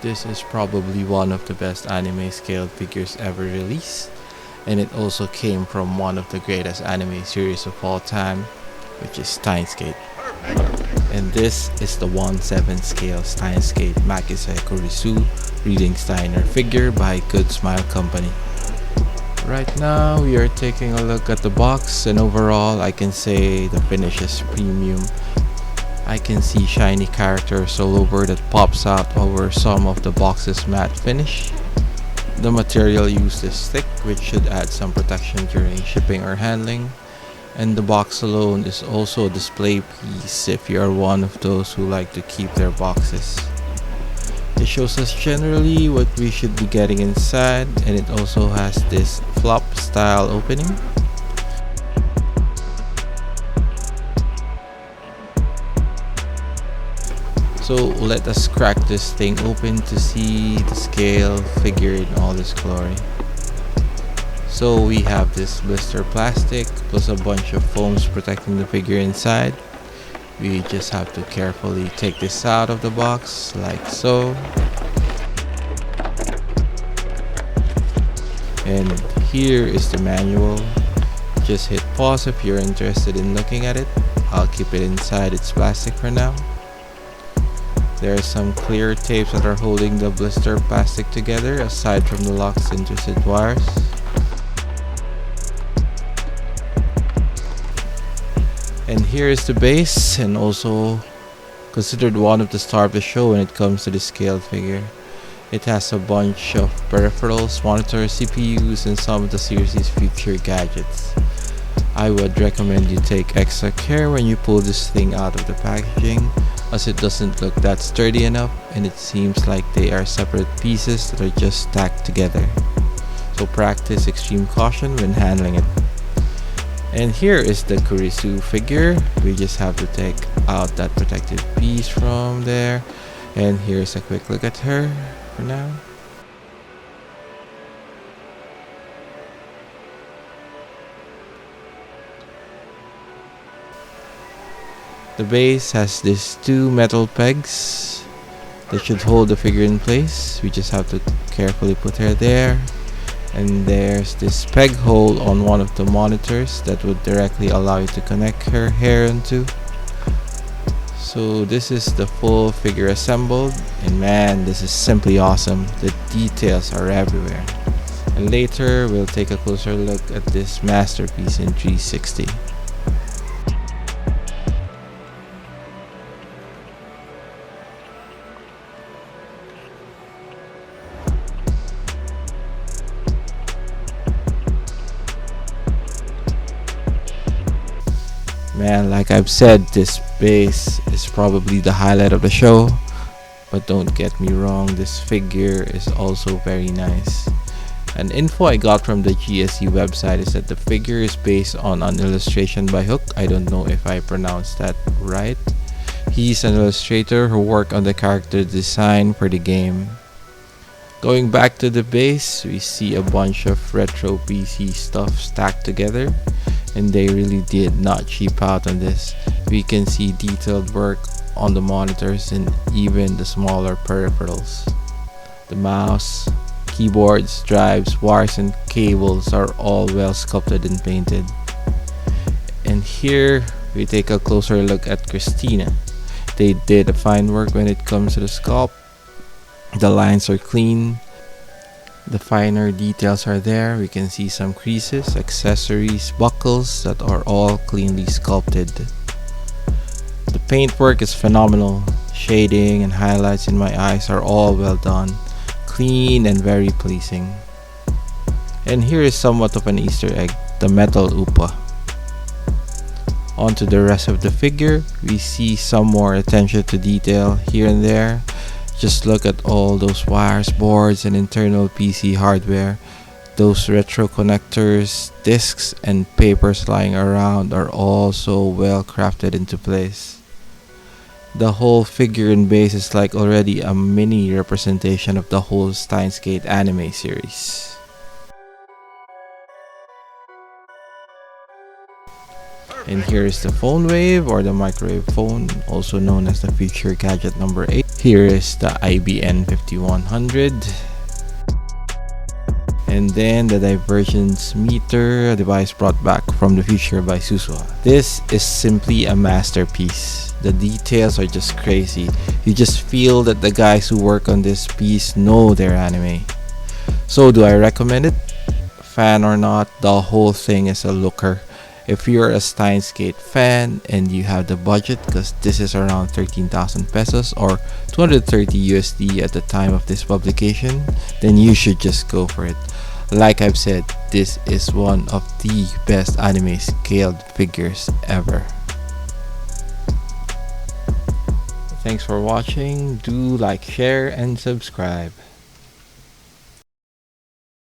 This is probably one of the best anime scaled figures ever released, and it also came from one of the greatest anime series of all time, which is Steins. And this is the 1/7 scale Steins Makise Kurisu reading Steiner figure by Goodsmile Company. Right now we are taking a look at the box, and overall I can say the finish is premium. I can see shiny characters all over that pops out over some of the box's matte finish. The material used is thick, which should add some protection during shipping or handling. And the box alone is also a display piece if you are one of those who like to keep their boxes. It shows us generally what we should be getting inside, and it also has this flop style opening. So let us crack this thing open to see the scale figure in all its glory. So we have this blister plastic plus a bunch of foams protecting the figure inside. We just have to carefully take this out of the box like so. And here is the manual. Just hit pause if you're interested in looking at it. I'll keep it inside its plastic for now. There are some clear tapes that are holding the blister plastic together aside from the locks and twisted wires. And here is the base, and also considered one of the star of the show when it comes to the scaled figure. It has a bunch of peripherals, monitors, CPUs, and some of the series' future gadgets. I would recommend you take extra care when you pull this thing out of the packaging, as it doesn't look that sturdy enough, and it seems like they are separate pieces that are just stacked together. So practice extreme caution when handling it. And here is the Kurisu figure. We just have to take out that protective piece from there. And here's a quick look at her for now. The base has these two metal pegs that should hold the figure in place. We just have to carefully put her there. And there's this peg hole on one of the monitors that would directly allow you to connect her hair onto. So this is the full figure assembled, and man, this is simply awesome. The details are everywhere. And later we'll take a closer look at this masterpiece in 360. Man, like I've said, this base is probably the highlight of the show, but don't get me wrong, this figure is also very nice. An info I got from the GSE website is that the figure is based on an illustration by Hook. I don't know if I pronounced that right. He's an illustrator who worked on the character design for the game. Going back to the base, we see a bunch of retro PC stuff stacked together, and they really did not cheap out on this. We can see detailed work on the monitors and even the smaller peripherals. The mouse, keyboards, drives, wires, and cables are all well sculpted and painted. And here we take a closer look at Christina. They did a fine work when it comes to the sculpt. The lines are clean. The finer details are there. We can see some creases, accessories, buckles that are all cleanly sculpted. The paintwork is phenomenal. Shading and highlights in my eyes are all well done, clean and very pleasing. And here is somewhat of an Easter egg, the metal upa. On to the rest of the figure. We see some more attention to detail here and there. Just look at all those wires, boards, and internal PC hardware. Those retro connectors, discs, and papers lying around are all so well crafted into place. The whole figure and base is like already a mini representation of the whole Steins anime series. And here is the phone wave, or the microwave phone, also known as the feature gadget number 8. Here is the IBN 5100. And then the divergence meter, a device brought back from the future by Susua. This is simply a masterpiece. The details are just crazy. You just feel that the guys who work on this piece know their anime. So do I recommend it? Fan or not, the whole thing is a looker. If you're a Steins fan and you have the budget, because this is around 13,000 pesos or 230 USD at the time of this publication, then you should just go for it. Like I've said, this is one of the best anime scaled figures ever. Thanks for watching. Do like, share, and subscribe.